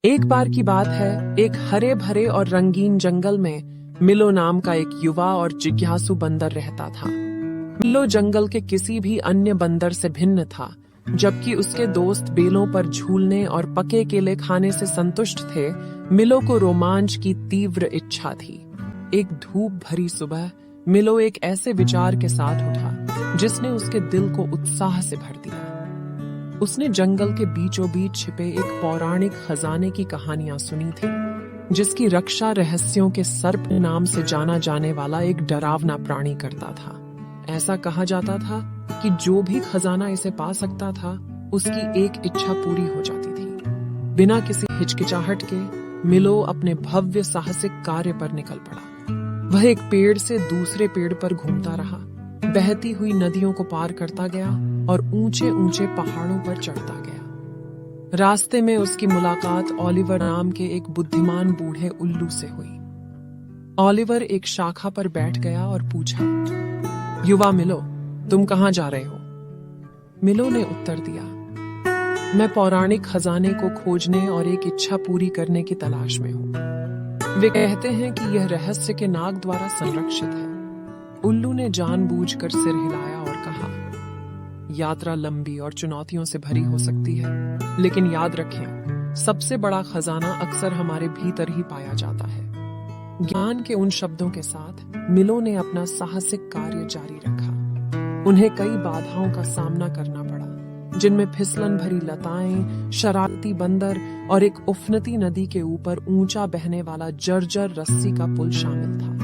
एक बार की बात है, एक हरे भरे और रंगीन जंगल में मिलो नाम का एक युवा और जिज्ञासु बंदर रहता था। मिलो जंगल के किसी भी अन्य बंदर से भिन्न था, जबकि उसके दोस्त बेलों पर झूलने और पके केले खाने से संतुष्ट थे। मिलो को रोमांच की तीव्र इच्छा थी। एक धूप भरी सुबह मिलो एक ऐसे विचार के साथ उठा जिसने उसके दिल को उत्साह से भर दिया। उसने जंगल के बीचों बीच छिपे एक पौराणिक खजाने की कहानियां सुनी थी, जिसकी रक्षा रहस्यों के सर्प नाम से जाना जाने वाला एक डरावना प्राणी करता था। ऐसा कहा जाता था कि जो भी खजाना इसे पा सकता था, उसकी एक इच्छा पूरी हो जाती थी। बिना किसी हिचकिचाहट के मिलो अपने भव्य साहसिक कार्य पर निकल पड़ा। वह एक पेड़ से दूसरे पेड़ पर घूमता रहा, बहती हुई नदियों को पार करता गया और ऊंचे ऊंचे पहाड़ों पर चढ़ता गया। रास्ते में उसकी मुलाकात ओलिवर नाम के एक बुद्धिमान बूढ़े उल्लू से हुई। ओलिवर एक शाखा पर बैठ गया और पूछा, युवा मिलो, तुम कहां जा रहे हो? मिलो ने उत्तर दिया, मैं पौराणिक खजाने को खोजने और एक इच्छा पूरी करने की तलाश में हूं। वे कहते हैं कि यह रहस्य के नाग द्वारा संरक्षित है। उल्लू ने जानबूझकर सिर हिलाया और कहा, यात्रा लंबी और चुनौतियों से भरी हो सकती है, लेकिन याद रखें, सबसे बड़ा खजाना अक्सर हमारे भीतर ही पाया जाता है। ज्ञान के उन शब्दों के साथ मिलो ने अपना साहसिक कार्य जारी रखा। उन्हें कई बाधाओं का सामना करना पड़ा, जिनमें फिसलन भरी लताएं, शरारती बंदर और एक उफनती नदी के ऊपर ऊंचा बहने वाला जर्जर रस्सी का पुल शामिल था।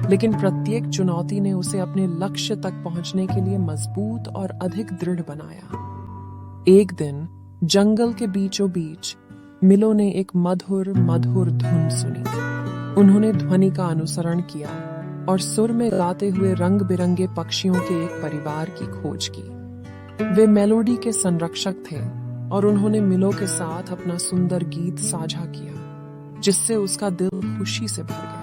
लेकिन प्रत्येक चुनौती ने उसे अपने लक्ष्य तक पहुंचने के लिए मजबूत और अधिक दृढ़ बनाया। एक दिन जंगल के बीचों बीच मिलो ने एक मधुर मधुर धुन सुनी। उन्होंने ध्वनि का अनुसरण किया और सुर में गाते हुए रंग बिरंगे पक्षियों के एक परिवार की खोज की। वे मेलोडी के संरक्षक थे और उन्होंने मिलो के साथ अपना सुंदर गीत साझा किया, जिससे उसका दिल खुशी से भर गया।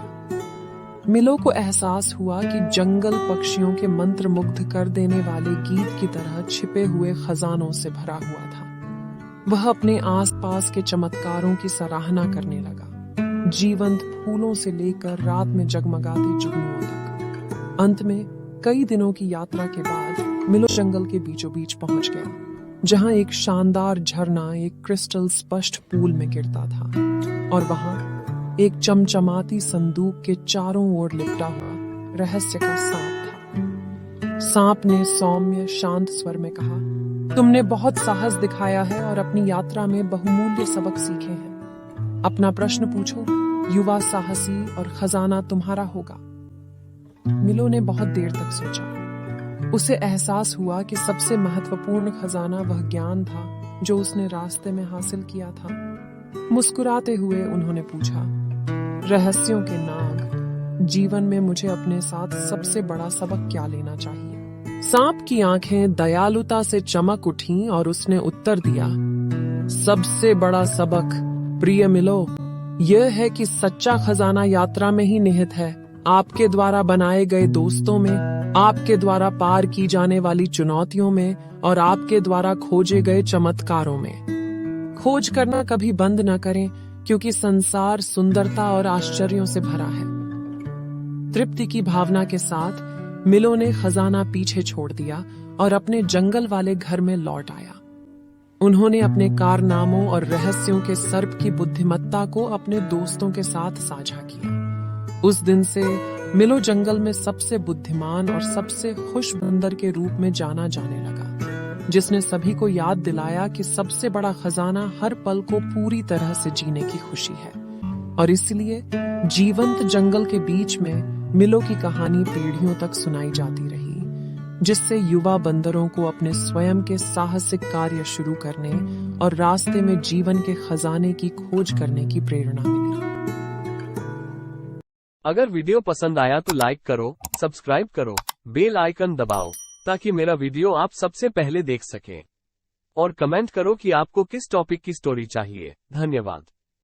मिलो को एहसास हुआ कि जंगल पक्षियों के मंत्र मुग्ध कर देने वाले गीत की तरह छिपे हुए खजानों से भरा हुआ था। वह अपने आसपास के चमत्कारों की सराहना करने लगा, जीवंत फूलों से लेकर रात में जगमगाते जुगनुओं तक। अंत में कई दिनों की यात्रा के बाद मिलो जंगल के बीचों बीच पहुंच गया, जहां एक शानदार झरना एक क्रिस्टल स्पष्ट पूल में गिरता था और वहां एक चमचमाती संदूक के चारों ओर लिपटा हुआ रहस्य का सांप था। सांप ने सौम्य शांत स्वर में कहा, तुमने बहुत साहस दिखाया है और अपनी यात्रा में बहुमूल्य सबक सीखे हैं। अपना प्रश्न पूछो, युवा साहसी, और खजाना तुम्हारा होगा। मिलो ने बहुत देर तक सोचा। उसे एहसास हुआ कि सबसे महत्वपूर्ण खजाना वह ज्ञान था जो उसने रास्ते में हासिल किया था। मुस्कुराते हुए उन्होंने पूछा, रहस्यों के नाग, जीवन में मुझे अपने साथ सबसे बड़ा सबक क्या लेना चाहिए? सांप की आंखें दयालुता से चमक उठीं और उसने उत्तर दिया, सबसे बड़ा सबक प्रिय मिलो, यह है कि सच्चा खजाना यात्रा में ही निहित है, आपके द्वारा बनाए गए दोस्तों में, आपके द्वारा पार की जाने वाली चुनौतियों में और आपके द्वारा खोजे गए चमत्कारों में। खोज करना कभी बंद न करें, क्योंकि संसार सुंदरता और आश्चर्यों से भरा है। तृप्ति की भावना के साथ मिलो ने खजाना पीछे छोड़ दिया और अपने जंगल वाले घर में लौट आया। उन्होंने अपने कारनामों और रहस्यों के सर्प की बुद्धिमत्ता को अपने दोस्तों के साथ साझा किया। उस दिन से मिलो जंगल में सबसे बुद्धिमान और सबसे खुश बंदर के रूप में जाना जाने लगा, जिसने सभी को याद दिलाया कि सबसे बड़ा खजाना हर पल को पूरी तरह से जीने की खुशी है। और इसलिए जीवंत जंगल के बीच में मिलो की कहानी पीढ़ियों तक सुनाई जाती रही, जिससे युवा बंदरों को अपने स्वयं के साहसिक कार्य शुरू करने और रास्ते में जीवन के खजाने की खोज करने की प्रेरणा मिली। अगर वीडियो पसंद आया तो लाइक करो, सब्सक्राइब करो, बेल आइकन दबाओ ताकि मेरा वीडियो आप सबसे पहले देख सकें। और कमेंट करो कि आपको किस टॉपिक की स्टोरी चाहिए। धन्यवाद।